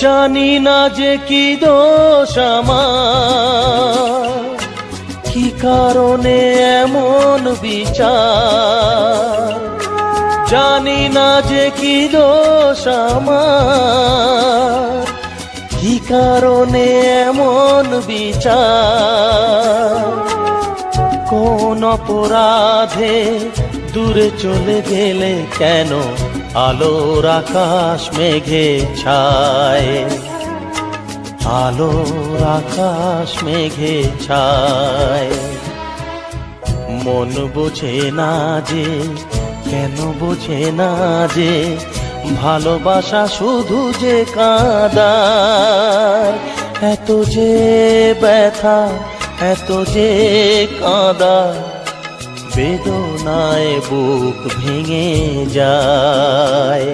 জানি না যে কি দোষ আমার, কি কারণে এমন বিচার। জানি না যে কি দোষ আমার, কি কারণে এমন বিচার। কোন অপরাধে দূরে চলে গেলে কেন আলোর আকাশ মেঘে ছায়, আলোর আকাশ মেঘে ছায়। মন বোঝে না যে, কেন বোঝে না যে, ভালোবাসা শুধু যে কাঁদায়। এত যে ব্যথা, এত যে কাঁদা, বেদনায় বুক ভেঙে যায়।